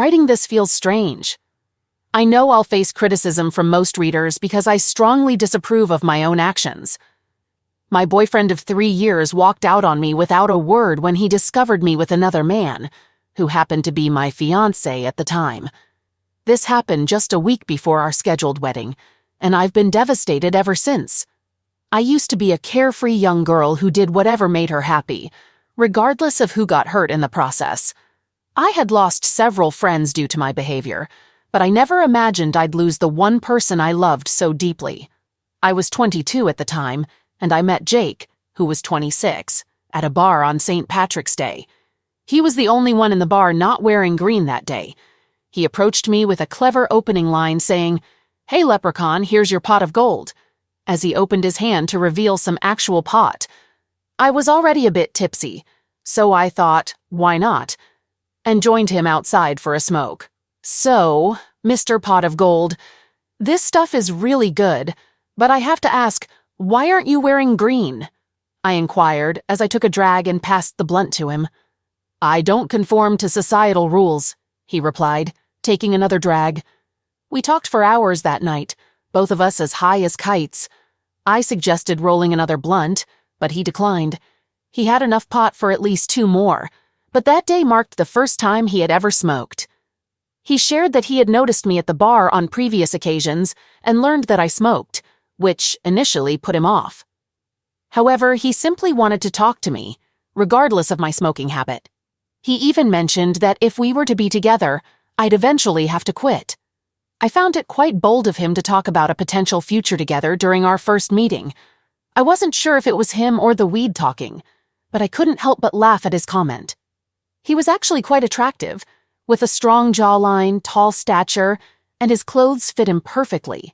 Writing this feels strange. I know I'll face criticism from most readers because I strongly disapprove of my own actions. My boyfriend of 3 years walked out on me without a word when he discovered me with another man, who happened to be my fiancé at the time. This happened just a week before our scheduled wedding, and I've been devastated ever since. I used to be a carefree young girl who did whatever made her happy, regardless of who got hurt in the process. I had lost several friends due to my behavior, but I never imagined I'd lose the one person I loved so deeply. I was 22 at the time, and I met Jake, who was 26, at a bar on St. Patrick's Day. He was the only one in the bar not wearing green that day. He approached me with a clever opening line saying, "Hey, leprechaun, here's your pot of gold," as he opened his hand to reveal some actual pot. I was already a bit tipsy, so I thought, why not, and joined him outside for a smoke. "So, Mr. Pot of Gold, this stuff is really good, but I have to ask, why aren't you wearing green?" I inquired as I took a drag and passed the blunt to him. "I don't conform to societal rules," he replied, taking another drag. We talked for hours that night, both of us as high as kites. I suggested rolling another blunt, but he declined. He had enough pot for at least 2 more, but that day marked the first time he had ever smoked. He shared that he had noticed me at the bar on previous occasions and learned that I smoked, which initially put him off. However, he simply wanted to talk to me, regardless of my smoking habit. He even mentioned that if we were to be together, I'd eventually have to quit. I found it quite bold of him to talk about a potential future together during our first meeting. I wasn't sure if it was him or the weed talking, but I couldn't help but laugh at his comment. He was actually quite attractive, with a strong jawline, tall stature, and his clothes fit him perfectly.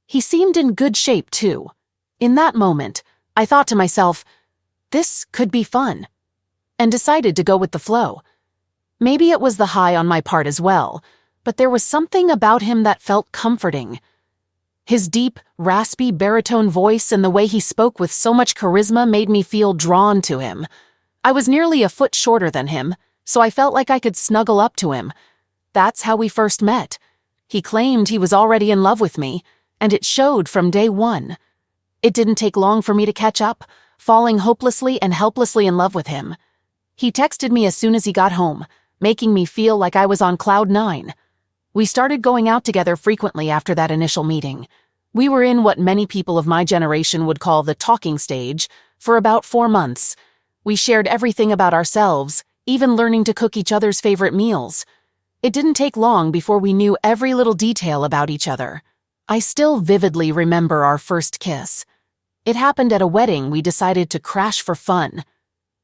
He seemed in good shape, too. In that moment, I thought to myself, this could be fun, and decided to go with the flow. Maybe it was the high on my part as well, but there was something about him that felt comforting. His deep, raspy baritone voice and the way he spoke with so much charisma made me feel drawn to him. I was nearly a foot shorter than him, so I felt like I could snuggle up to him. That's how we first met. He claimed he was already in love with me, and it showed from day one. It didn't take long for me to catch up, falling hopelessly and helplessly in love with him. He texted me as soon as he got home, making me feel like I was on cloud 9. We started going out together frequently after that initial meeting. We were in what many people of my generation would call the talking stage for about 4 months. We shared everything about ourselves, even learning to cook each other's favorite meals. It didn't take long before we knew every little detail about each other. I still vividly remember our first kiss. It happened at a wedding we decided to crash for fun.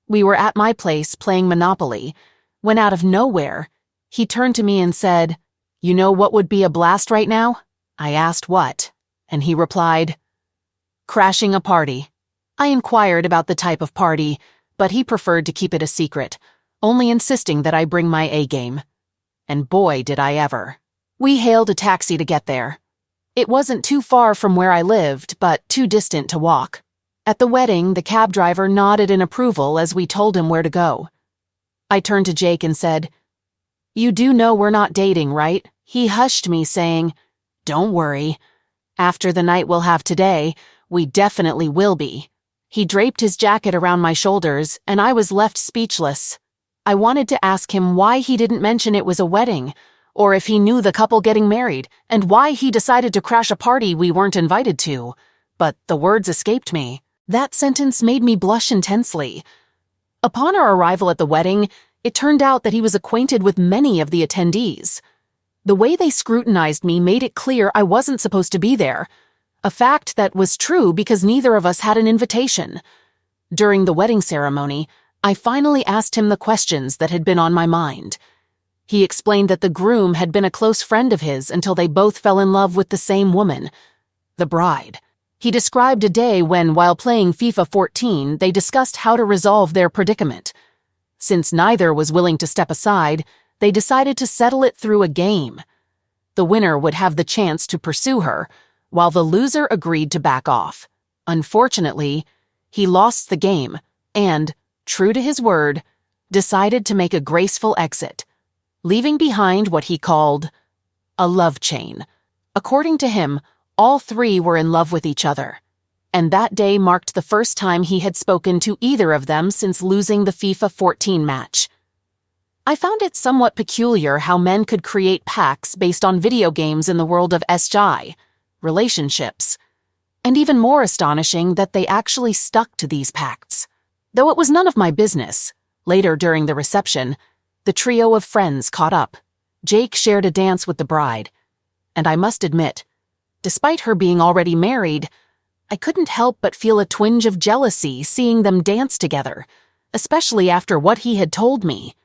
We were at my place playing Monopoly, when out of nowhere, he turned to me and said, "You know what would be a blast right now?" I asked what, and he replied, "Crashing a party." I inquired about the type of party, but he preferred to keep it a secret, only insisting that I bring my A-game. And boy, did I ever. We hailed a taxi to get there. It wasn't too far from where I lived, but too distant to walk. At the wedding, the cab driver nodded in approval as we told him where to go. I turned to Jake and said, "You do know we're not dating, right?" He hushed me, saying, "Don't worry. After the night we'll have today, we definitely will be." He draped his jacket around my shoulders, and I was left speechless. I wanted to ask him why he didn't mention it was a wedding, or if he knew the couple getting married, and why he decided to crash a party we weren't invited to. But the words escaped me. That sentence made me blush intensely. Upon our arrival at the wedding, it turned out that he was acquainted with many of the attendees. The way they scrutinized me made it clear I wasn't supposed to be there, a fact that was true because neither of us had an invitation. During the wedding ceremony, I finally asked him the questions that had been on my mind. He explained that the groom had been a close friend of his until they both fell in love with the same woman, the bride. He described a day when, while playing FIFA 14, they discussed how to resolve their predicament. Since neither was willing to step aside, they decided to settle it through a game. The winner would have the chance to pursue her, while the loser agreed to back off. Unfortunately, he lost the game and, true to his word, decided to make a graceful exit. leaving behind what he called a love chain. According to him, all three were in love with each other, and that day marked the first time he had spoken to either of them since losing the FIFA 14 match. I found it somewhat peculiar how men could create pacts based on video games in the world of SJ, relationships, and even more astonishing that they actually stuck to these pacts. Though it was none of my business, later during the reception, the trio of friends caught up. Jake shared a dance with the bride, and I must admit, despite her being already married, I couldn't help but feel a twinge of jealousy seeing them dance together, especially after what he had told me.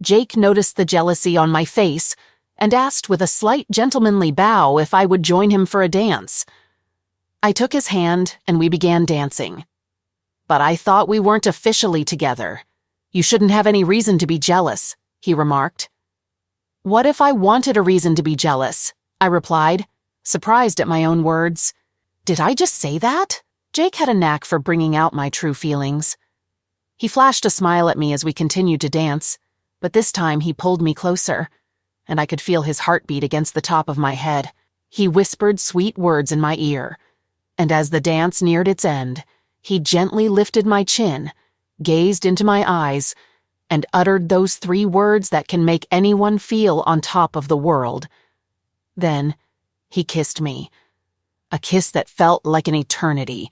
Jake noticed the jealousy on my face and asked with a slight gentlemanly bow if I would join him for a dance. I took his hand and we began dancing. "But I thought we weren't officially together. You shouldn't have any reason to be jealous," he remarked. "What if I wanted a reason to be jealous?" I replied, surprised at my own words. Did I just say that? Jake had a knack for bringing out my true feelings. He flashed a smile at me as we continued to dance, but this time he pulled me closer, and I could feel his heartbeat against the top of my head. He whispered sweet words in my ear, and as the dance neared its end, he gently lifted my chin, gazed into my eyes, and uttered those 3 words that can make anyone feel on top of the world. Then, he kissed me. A kiss that felt like an eternity.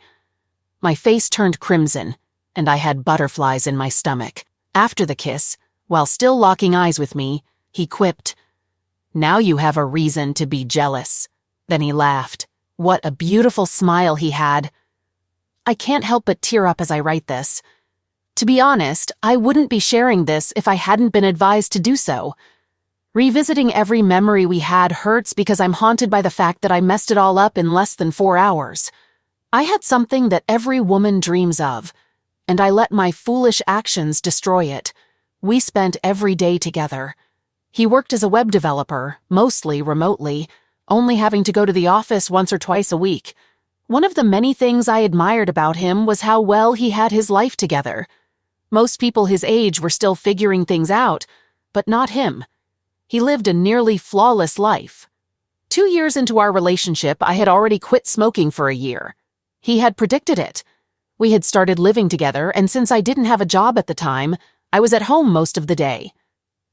My face turned crimson, and I had butterflies in my stomach. After the kiss, while still locking eyes with me, he quipped, "Now you have a reason to be jealous." Then he laughed. What a beautiful smile he had. I can't help but tear up as I write this. To be honest, I wouldn't be sharing this if I hadn't been advised to do so. Revisiting every memory we had hurts because I'm haunted by the fact that I messed it all up in less than 4 hours. I had something that every woman dreams of, and I let my foolish actions destroy it. We spent every day together. He worked as a web developer, mostly remotely, only having to go to the office once or twice a week. One of the many things I admired about him was how well he had his life together. Most people his age were still figuring things out, but not him. He lived a nearly flawless life. 2 years into our relationship, I had already quit smoking for a year. He had predicted it. We had started living together, and since I didn't have a job at the time, I was at home most of the day.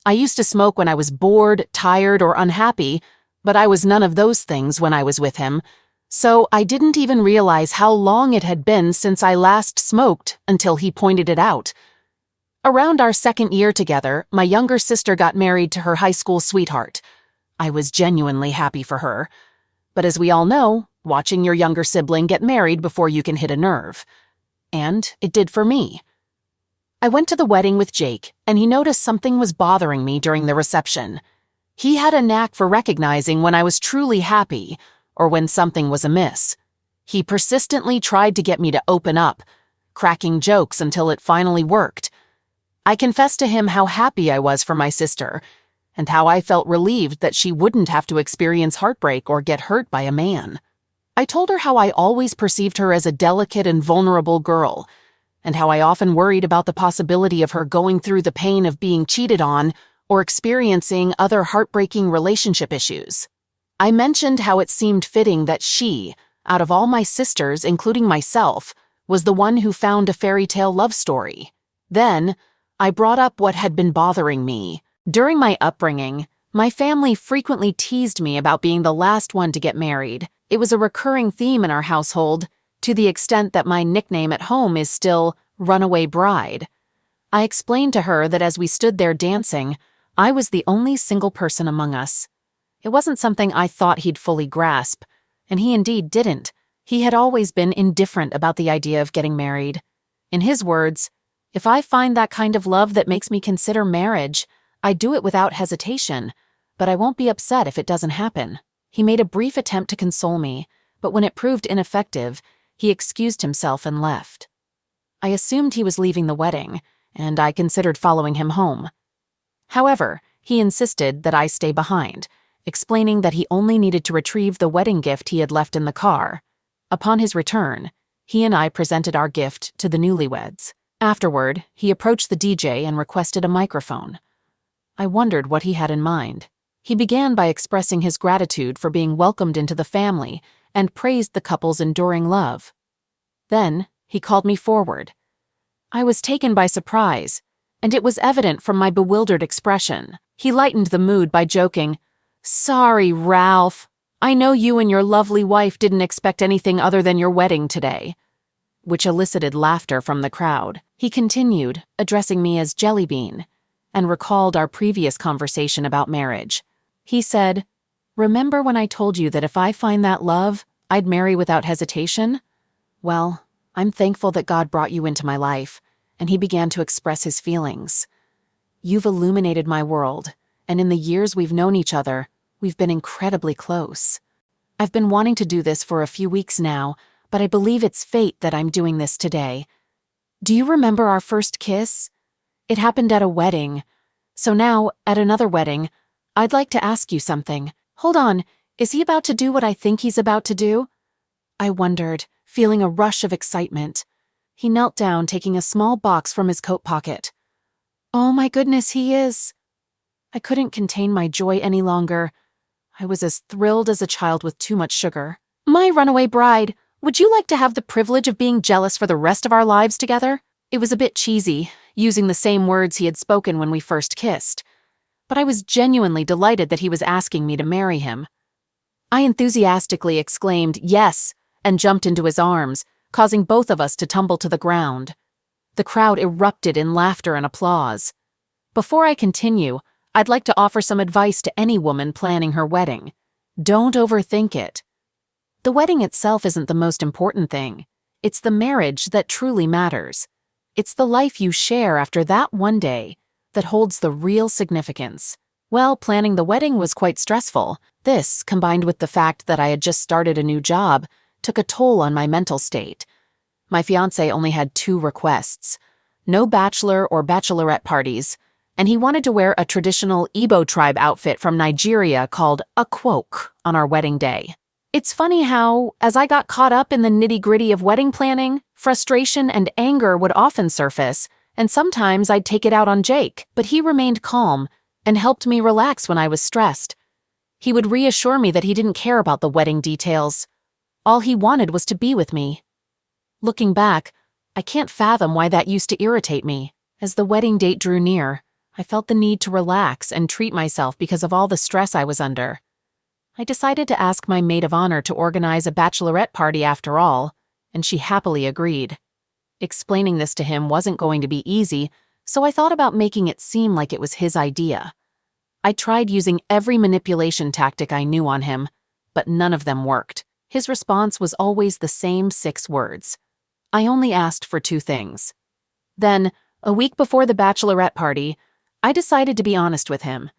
I used to smoke when I was bored, tired, or unhappy, but I was none of those things when I was with him, so I didn't even realize how long it had been since I last smoked until he pointed it out. Around our 2nd year together, my younger sister got married to her high school sweetheart. I was genuinely happy for her. But as we all know, watching your younger sibling get married before you can hit a nerve. And it did for me. I went to the wedding with Jake, and he noticed something was bothering me during the reception. He had a knack for recognizing when I was truly happy, or when something was amiss. He persistently tried to get me to open up, cracking jokes until it finally worked. I confessed to him how happy I was for my sister, and how I felt relieved that she wouldn't have to experience heartbreak or get hurt by a man. I told her how I always perceived her as a delicate and vulnerable girl, and how I often worried about the possibility of her going through the pain of being cheated on or experiencing other heartbreaking relationship issues. I mentioned how it seemed fitting that she, out of all my sisters, including myself, was the one who found a fairy tale love story. Then, I brought up what had been bothering me. During my upbringing, my family frequently teased me about being the last one to get married. It was a recurring theme in our household, to the extent that my nickname at home is still Runaway Bride. I explained to her that as we stood there dancing, I was the only single person among us. It wasn't something I thought he'd fully grasp, and he indeed didn't. He had always been indifferent about the idea of getting married. In his words, "If I find that kind of love that makes me consider marriage, I do it without hesitation, but I won't be upset if it doesn't happen." He made a brief attempt to console me, but when it proved ineffective, he excused himself and left. I assumed he was leaving the wedding, and I considered following him home. However, he insisted that I stay behind, explaining that he only needed to retrieve the wedding gift he had left in the car. Upon his return, he and I presented our gift to the newlyweds. Afterward, he approached the DJ and requested a microphone. I wondered what he had in mind. He began by expressing his gratitude for being welcomed into the family and praised the couple's enduring love. Then, he called me forward. I was taken by surprise, and it was evident from my bewildered expression. He lightened the mood by joking, "Sorry, Ralph. I know you and your lovely wife didn't expect anything other than your wedding today," which elicited laughter from the crowd. He continued, addressing me as Jellybean, and recalled our previous conversation about marriage. He said, "Remember when I told you that if I find that love, I'd marry without hesitation? Well, I'm thankful that God brought you into my life," and he began to express his feelings. "You've illuminated my world, and in the years we've known each other, we've been incredibly close. I've been wanting to do this for a few weeks now, but I believe it's fate that I'm doing this today. Do you remember our first kiss? It happened at a wedding. So now, at another wedding, I'd like to ask you something. Hold on, is he about to do what I think he's about to do?" I wondered, feeling a rush of excitement. He knelt down, taking a small box from his coat pocket. "Oh my goodness, he is!" I couldn't contain my joy any longer. I was as thrilled as a child with too much sugar. "My runaway bride, would you like to have the privilege of being jealous for the rest of our lives together?" It was a bit cheesy, using the same words he had spoken when we first kissed, but I was genuinely delighted that he was asking me to marry him. I enthusiastically exclaimed, "Yes," and jumped into his arms, causing both of us to tumble to the ground. The crowd erupted in laughter and applause. Before I continue, I'd like to offer some advice to any woman planning her wedding. Don't overthink it. The wedding itself isn't the most important thing. It's the marriage that truly matters. It's the life you share after that one day that holds the real significance. Well, planning the wedding was quite stressful. This, combined with the fact that I had just started a new job, took a toll on my mental state. My fiancé only had 2 requests: no bachelor or bachelorette parties, and he wanted to wear a traditional Igbo tribe outfit from Nigeria called a quoke on our wedding day. It's funny how, as I got caught up in the nitty-gritty of wedding planning, frustration and anger would often surface, and sometimes I'd take it out on Jake, but he remained calm and helped me relax when I was stressed. He would reassure me that he didn't care about the wedding details. All he wanted was to be with me. Looking back, I can't fathom why that used to irritate me. As the wedding date drew near, I felt the need to relax and treat myself because of all the stress I was under. I decided to ask my maid of honor to organize a bachelorette party after all, and she happily agreed. Explaining this to him wasn't going to be easy, so I thought about making it seem like it was his idea. I tried using every manipulation tactic I knew on him, but none of them worked. His response was always the same 6 words. I only asked for 2 things. Then, a week before the bachelorette party, I decided to be honest with him.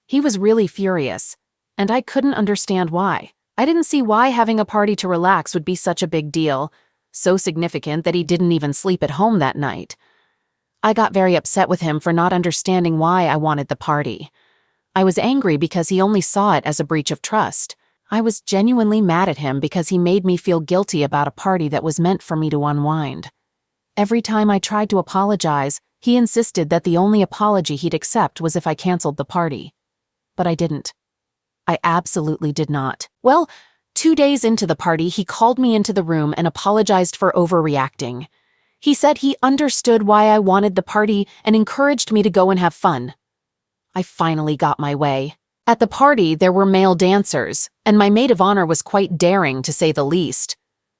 He was really furious, and I couldn't understand why. I didn't see why having a party to relax would be such a big deal, so significant that he didn't even sleep at home that night. I got very upset with him for not understanding why I wanted the party. I was angry because he only saw it as a breach of trust. I was genuinely mad at him because he made me feel guilty about a party that was meant for me to unwind. Every time I tried to apologize, he insisted that the only apology he'd accept was if I canceled the party. But I didn't. I absolutely did not. Well, 2 days into the party, he called me into the room and apologized for overreacting. He said he understood why I wanted the party and encouraged me to go and have fun. I finally got my way. At the party, there were male dancers, and my maid of honor was quite daring, to say the least.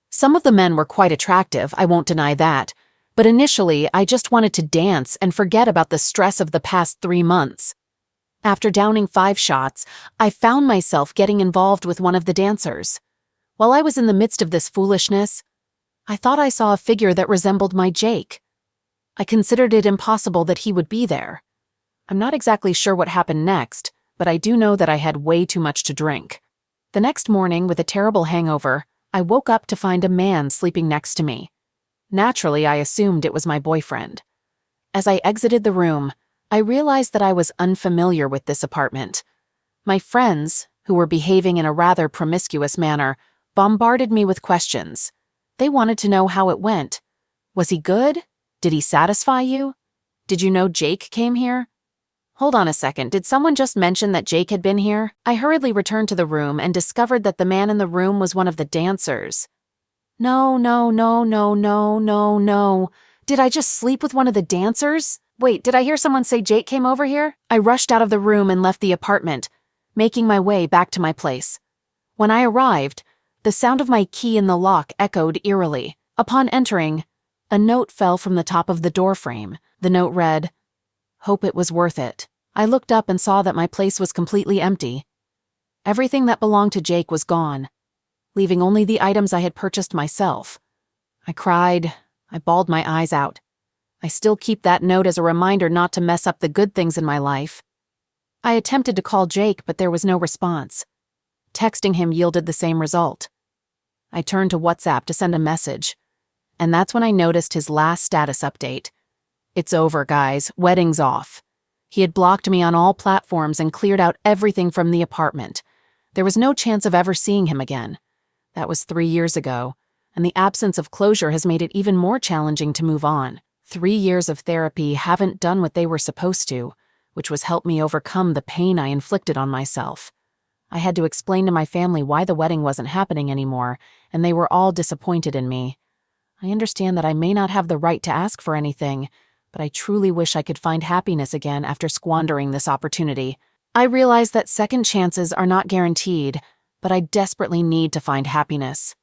Some of the men were quite attractive, I won't deny that, but initially I just wanted to dance and forget about the stress of the past 3 months. After downing 5 shots, I found myself getting involved with one of the dancers. While I was in the midst of this foolishness, I thought I saw a figure that resembled my Jake. I considered it impossible that he would be there. I'm not exactly sure what happened next, but I do know that I had way too much to drink. The next morning, with a terrible hangover, I woke up to find a man sleeping next to me. Naturally, I assumed it was my boyfriend. As I exited the room, I realized that I was unfamiliar with this apartment. My friends, who were behaving in a rather promiscuous manner, bombarded me with questions. They wanted to know how it went. Was he good? Did he satisfy you? Did you know Jake came here? Hold on a second, did someone just mention that Jake had been here? I hurriedly returned to the room and discovered that the man in the room was one of the dancers. No, no, no, no, no, no, no. Did I just sleep with one of the dancers? Wait, did I hear someone say Jake came over here? I rushed out of the room and left the apartment, making my way back to my place. When I arrived, the sound of my key in the lock echoed eerily. Upon entering, a note fell from the top of the doorframe. The note read, "Hope it was worth it." I looked up and saw that my place was completely empty. Everything that belonged to Jake was gone, leaving only the items I had purchased myself. I cried. I bawled my eyes out. I still keep that note as a reminder not to mess up the good things in my life. I attempted to call Jake, but there was no response. Texting him yielded the same result. I turned to WhatsApp to send a message, and that's when I noticed his last status update. "It's over, guys. Wedding's off." He had blocked me on all platforms and cleared out everything from the apartment. There was no chance of ever seeing him again. That was 3 years ago, and the absence of closure has made it even more challenging to move on. 3 years of therapy haven't done what they were supposed to, which was help me overcome the pain I inflicted on myself. I had to explain to my family why the wedding wasn't happening anymore, and they were all disappointed in me. I understand that I may not have the right to ask for anything, but I truly wish I could find happiness again after squandering this opportunity. I realize that second chances are not guaranteed, but I desperately need to find happiness.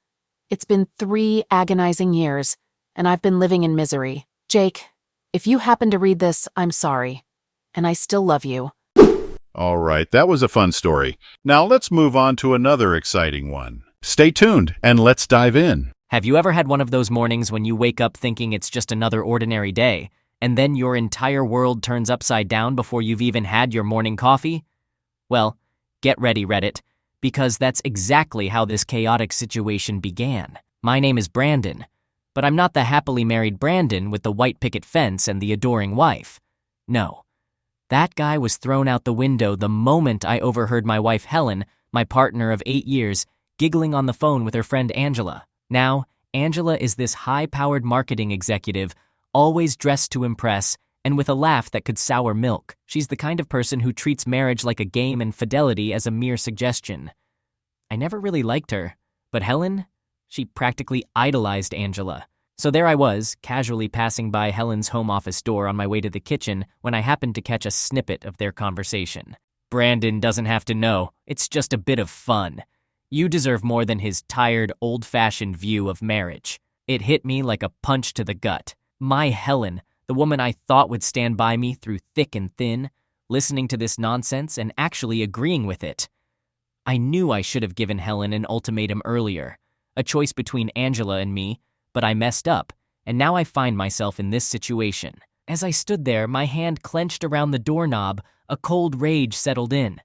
It's been 3 agonizing years, and I've been living in misery. Jake, if you happen to read this, I'm sorry, and I still love you. All right, that was a fun story. Now let's move on to another exciting one. Stay tuned, and let's dive in. Have you ever had one of those mornings when you wake up thinking it's just another ordinary day, and then your entire world turns upside down before you've even had your morning coffee? Well, get ready, Reddit, because that's exactly how this chaotic situation began. My name is Brandon, but I'm not the happily married Brandon with the white picket fence and the adoring wife. No, that guy was thrown out the window the moment I overheard my wife Helen, my partner of 8 years, giggling on the phone with her friend Angela. Now, Angela is this high-powered marketing executive, always dressed to impress, and with a laugh that could sour milk. She's the kind of person who treats marriage like a game and fidelity as a mere suggestion. I never really liked her, but Helen, she practically idolized Angela. So there I was, casually passing by Helen's home office door on my way to the kitchen when I happened to catch a snippet of their conversation. "Brandon doesn't have to know. It's just a bit of fun. You deserve more than his tired, old-fashioned view of marriage." It hit me like a punch to the gut. My Helen, the woman I thought would stand by me through thick and thin, listening to this nonsense and actually agreeing with it. I knew I should have given Helen an ultimatum earlier, a choice between Angela and me, but I messed up, and now I find myself in this situation. As I stood there, my hand clenched around the doorknob, a cold rage settled in.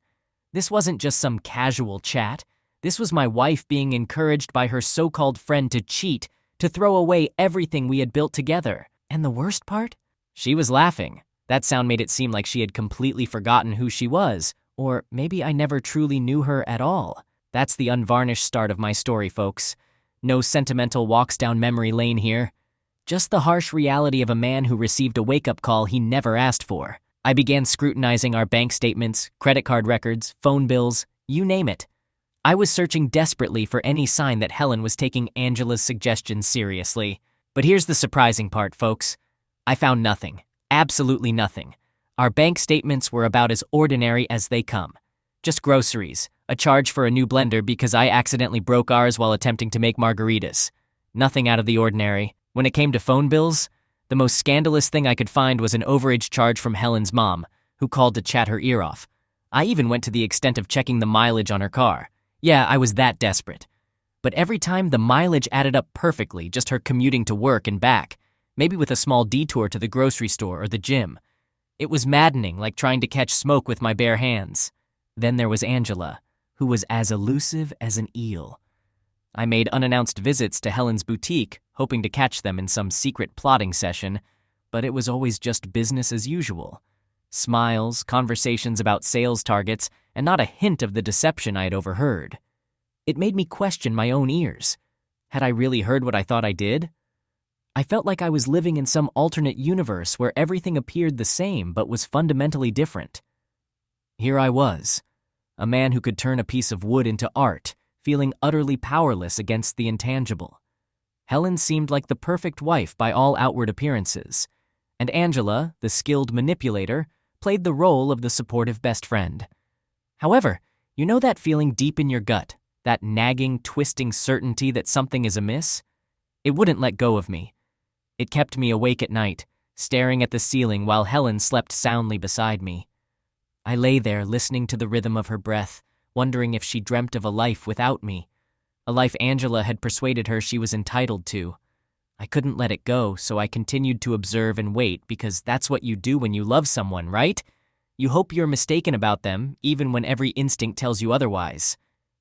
This wasn't just some casual chat. This was my wife being encouraged by her so-called friend to cheat, to throw away everything we had built together. And the worst part? She was laughing. That sound made it seem like she had completely forgotten who she was, or maybe I never truly knew her at all. That's the unvarnished start of my story, folks. No sentimental walks down memory lane here. Just the harsh reality of a man who received a wake-up call he never asked for. I began scrutinizing our bank statements, credit card records, phone bills, you name it. I was searching desperately for any sign that Helen was taking Angela's suggestions seriously. But here's the surprising part, folks. I found nothing. Absolutely nothing. Our bank statements were about as ordinary as they come. Just groceries, a charge for a new blender because I accidentally broke ours while attempting to make margaritas. Nothing out of the ordinary. When it came to phone bills, the most scandalous thing I could find was an overage charge from Helen's mom, who called to chat her ear off. I even went to the extent of checking the mileage on her car. Yeah, I was that desperate. But every time the mileage added up perfectly, just her commuting to work and back, maybe with a small detour to the grocery store or the gym. It was maddening, like trying to catch smoke with my bare hands. Then there was Angela, who was as elusive as an eel. I made unannounced visits to Helen's boutique, hoping to catch them in some secret plotting session, but it was always just business as usual. Smiles, conversations about sales targets, and not a hint of the deception I had overheard. It made me question my own ears. Had I really heard what I thought I did? I felt like I was living in some alternate universe where everything appeared the same but was fundamentally different. Here I was, a man who could turn a piece of wood into art, feeling utterly powerless against the intangible. Helen seemed like the perfect wife by all outward appearances, and Angela, the skilled manipulator, played the role of the supportive best friend. However, you know that feeling deep in your gut, that nagging, twisting certainty that something is amiss? It wouldn't let go of me. It kept me awake at night, staring at the ceiling while Helen slept soundly beside me. I lay there listening to the rhythm of her breath, wondering if she dreamt of a life without me, a life Angela had persuaded her she was entitled to. I couldn't let it go, so I continued to observe and wait because that's what you do when you love someone, right? You hope you're mistaken about them, even when every instinct tells you otherwise.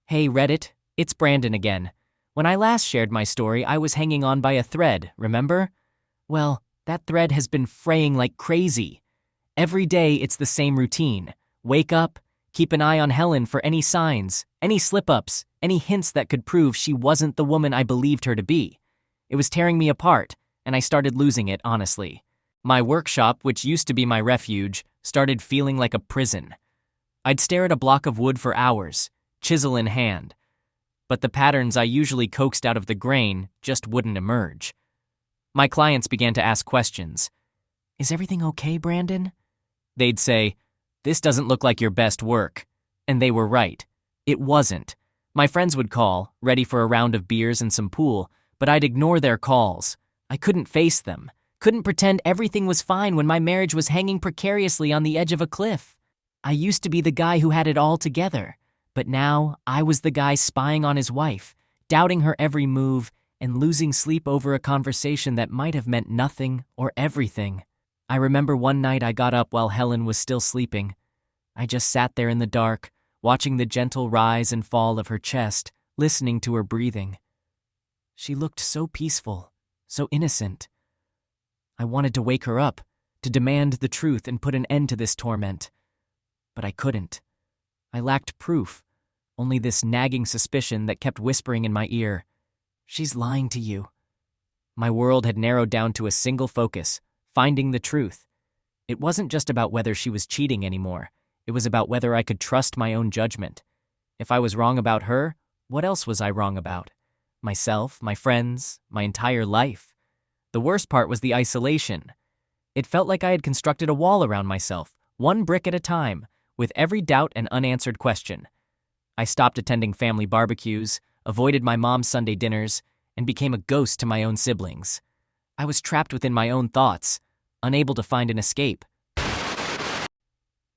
Hey, Reddit, it's Brandon again. When I last shared my story, I was hanging on by a thread, remember? Well, that thread has been fraying like crazy. Every day, it's the same routine. Wake up, keep an eye on Helen for any signs, any slip-ups, any hints that could prove she wasn't the woman I believed her to be. It was tearing me apart, and I started losing it, honestly. My workshop, which used to be my refuge, started feeling like a prison. I'd stare at a block of wood for hours, chisel in hand. But the patterns I usually coaxed out of the grain just wouldn't emerge. My clients began to ask questions. Is everything okay, Brandon? They'd say, this doesn't look like your best work. And they were right. It wasn't. My friends would call, ready for a round of beers and some pool, but I'd ignore their calls. I couldn't face them. Couldn't pretend everything was fine when my marriage was hanging precariously on the edge of a cliff. I used to be the guy who had it all together, but now I was the guy spying on his wife, doubting her every move, and losing sleep over a conversation that might have meant nothing or everything. I remember one night I got up while Helen was still sleeping. I just sat there in the dark, watching the gentle rise and fall of her chest, listening to her breathing. She looked so peaceful, so innocent. I wanted to wake her up, to demand the truth and put an end to this torment. But I couldn't. I lacked proof, only this nagging suspicion that kept whispering in my ear. She's lying to you. My world had narrowed down to a single focus, finding the truth. It wasn't just about whether she was cheating anymore. It was about whether I could trust my own judgment. If I was wrong about her, what else was I wrong about? Myself, my friends, my entire life. The worst part was the isolation. It felt like I had constructed a wall around myself, one brick at a time, with every doubt and unanswered question. I stopped attending family barbecues, avoided my mom's Sunday dinners, and became a ghost to my own siblings. I was trapped within my own thoughts, unable to find an escape.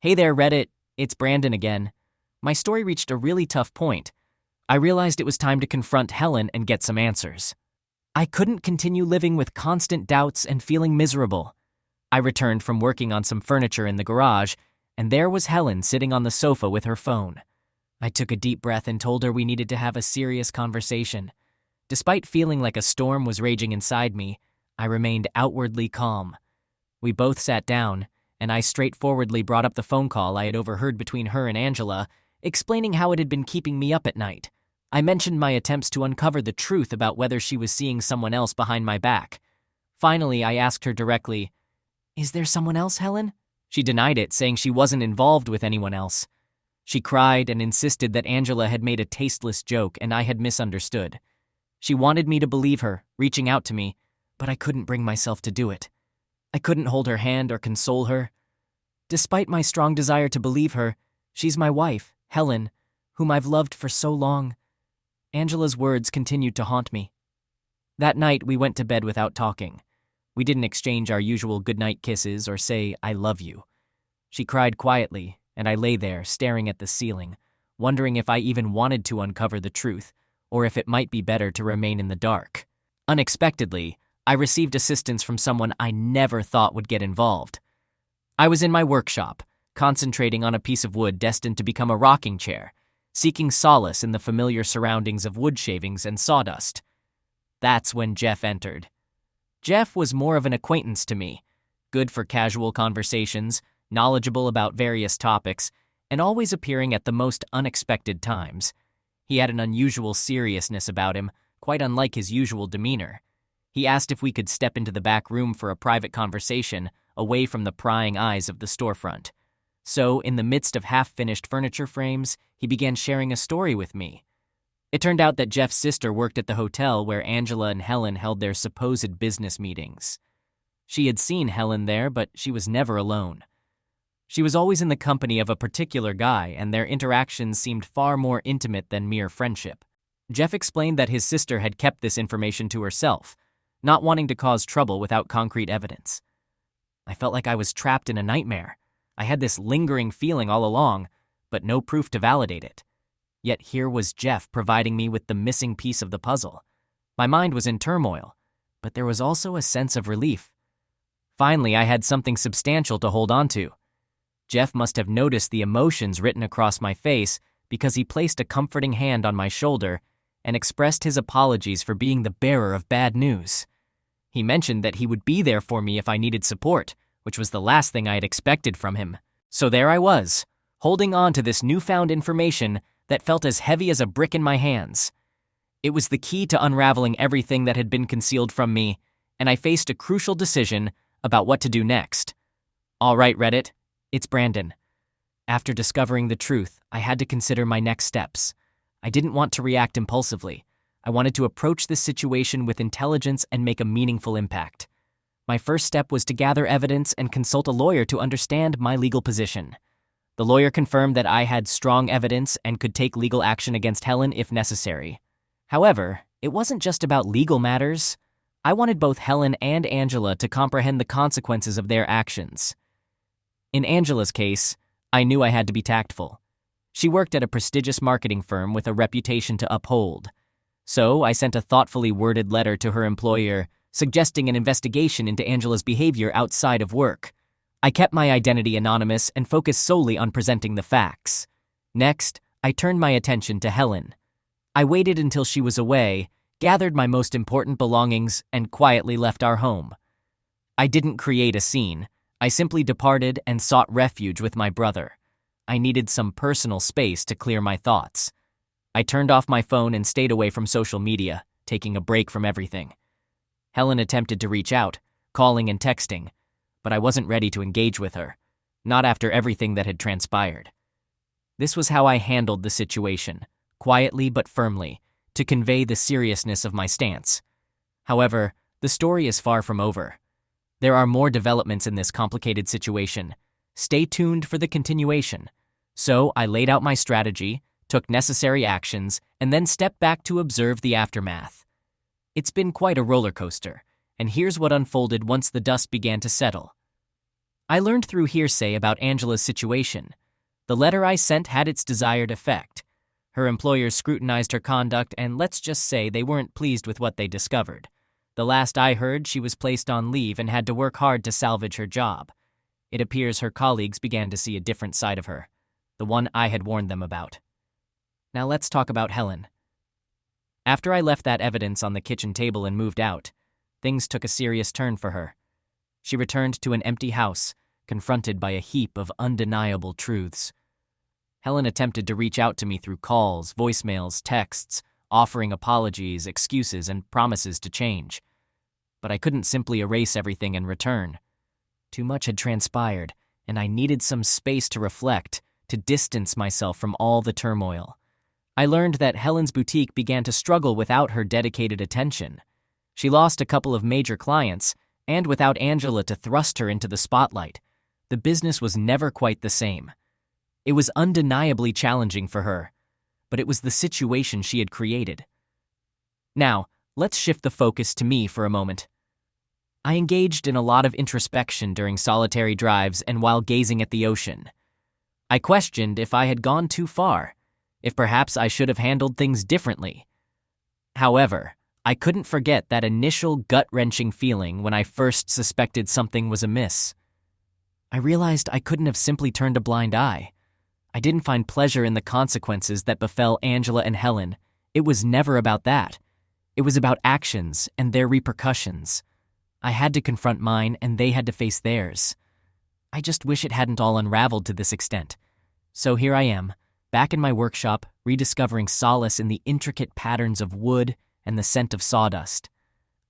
Hey there, Reddit. It's Brandon again. My story reached a really tough point. I realized it was time to confront Helen and get some answers. I couldn't continue living with constant doubts and feeling miserable. I returned from working on some furniture in the garage, and there was Helen sitting on the sofa with her phone. I took a deep breath and told her we needed to have a serious conversation. Despite feeling like a storm was raging inside me, I remained outwardly calm. We both sat down, and I straightforwardly brought up the phone call I had overheard between her and Angela, explaining how it had been keeping me up at night. I mentioned my attempts to uncover the truth about whether she was seeing someone else behind my back. Finally, I asked her directly, "Is there someone else, Helen?" She denied it, saying she wasn't involved with anyone else. She cried and insisted that Angela had made a tasteless joke and I had misunderstood. She wanted me to believe her, reaching out to me, but I couldn't bring myself to do it. I couldn't hold her hand or console her. Despite my strong desire to believe her, she's my wife, Helen, whom I've loved for so long. Angela's words continued to haunt me. That night, we went to bed without talking. We didn't exchange our usual goodnight kisses or say, "I love you." She cried quietly, and I lay there, staring at the ceiling, wondering if I even wanted to uncover the truth, or if it might be better to remain in the dark. Unexpectedly, I received assistance from someone I never thought would get involved. I was in my workshop, concentrating on a piece of wood destined to become a rocking chair, seeking solace in the familiar surroundings of wood shavings and sawdust. That's when Jeff entered. Jeff was more of an acquaintance to me, good for casual conversations, knowledgeable about various topics, and always appearing at the most unexpected times. He had an unusual seriousness about him, quite unlike his usual demeanor. He asked if we could step into the back room for a private conversation away from the prying eyes of the storefront. So, in the midst of half-finished furniture frames, he began sharing a story with me. It turned out that Jeff's sister worked at the hotel where Angela and Helen held their supposed business meetings. She had seen Helen there, but she was never alone. She was always in the company of a particular guy, and their interactions seemed far more intimate than mere friendship. Jeff explained that his sister had kept this information to herself, not wanting to cause trouble without concrete evidence. I felt like I was trapped in a nightmare. I had this lingering feeling all along, but no proof to validate it. Yet here was Jeff providing me with the missing piece of the puzzle. My mind was in turmoil, but there was also a sense of relief. Finally, I had something substantial to hold on to. Jeff must have noticed the emotions written across my face because he placed a comforting hand on my shoulder and expressed his apologies for being the bearer of bad news. He mentioned that he would be there for me if I needed support, which was the last thing I had expected from him. So there I was, holding on to this newfound information that felt as heavy as a brick in my hands. It was the key to unraveling everything that had been concealed from me, and I faced a crucial decision about what to do next. All right, Reddit, it's Brandon. After discovering the truth, I had to consider my next steps. I didn't want to react impulsively. I wanted to approach this situation with intelligence and make a meaningful impact. My first step was to gather evidence and consult a lawyer to understand my legal position. The lawyer confirmed that I had strong evidence and could take legal action against Helen if necessary. However, it wasn't just about legal matters. I wanted both Helen and Angela to comprehend the consequences of their actions. In Angela's case, I knew I had to be tactful. She worked at a prestigious marketing firm with a reputation to uphold. So I sent a thoughtfully worded letter to her employer, suggesting an investigation into Angela's behavior outside of work. I kept my identity anonymous and focused solely on presenting the facts. Next, I turned my attention to Helen. I waited until she was away, gathered my most important belongings, and quietly left our home. I didn't create a scene. I simply departed and sought refuge with my brother. I needed some personal space to clear my thoughts. I turned off my phone and stayed away from social media, taking a break from everything. Helen attempted to reach out, calling and texting, but I wasn't ready to engage with her, not after everything that had transpired. This was how I handled the situation, quietly but firmly, to convey the seriousness of my stance. However, the story is far from over. There are more developments in this complicated situation. Stay tuned for the continuation. So I laid out my strategy, took necessary actions, and then stepped back to observe the aftermath. It's been quite a roller coaster, and here's what unfolded once the dust began to settle. I learned through hearsay about Angela's situation. The letter I sent had its desired effect. Her employers scrutinized her conduct, and let's just say they weren't pleased with what they discovered. The last I heard, she was placed on leave and had to work hard to salvage her job. It appears her colleagues began to see a different side of her, the one I had warned them about. Now let's talk about Helen. After I left that evidence on the kitchen table and moved out, things took a serious turn for her. She returned to an empty house, confronted by a heap of undeniable truths. Helen attempted to reach out to me through calls, voicemails, texts, offering apologies, excuses, and promises to change. But I couldn't simply erase everything and return. Too much had transpired, and I needed some space to reflect, to distance myself from all the turmoil. I learned that Helen's boutique began to struggle without her dedicated attention. She lost a couple of major clients, and without Angela to thrust her into the spotlight, the business was never quite the same. It was undeniably challenging for her, but it was the situation she had created. Now, let's shift the focus to me for a moment. I engaged in a lot of introspection during solitary drives and while gazing at the ocean. I questioned if I had gone too far, if perhaps I should have handled things differently. However, I couldn't forget that initial gut-wrenching feeling when I first suspected something was amiss. I realized I couldn't have simply turned a blind eye. I didn't find pleasure in the consequences that befell Angela and Helen. It was never about that. It was about actions and their repercussions. I had to confront mine, and they had to face theirs. I just wish it hadn't all unraveled to this extent. So here I am, back in my workshop, rediscovering solace in the intricate patterns of wood and the scent of sawdust.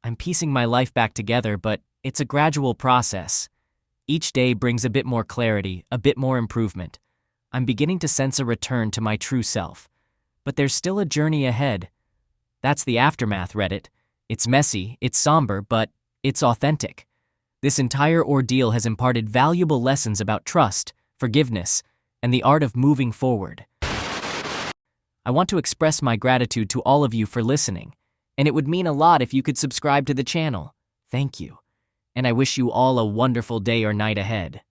I'm piecing my life back together, but it's a gradual process. Each day brings a bit more clarity, a bit more improvement. I'm beginning to sense a return to my true self. But there's still a journey ahead. That's the aftermath, Reddit. It's messy, it's somber, but it's authentic. This entire ordeal has imparted valuable lessons about trust, forgiveness, and the art of moving forward. I want to express my gratitude to all of you for listening, and it would mean a lot if you could subscribe to the channel. Thank you. And I wish you all a wonderful day or night ahead.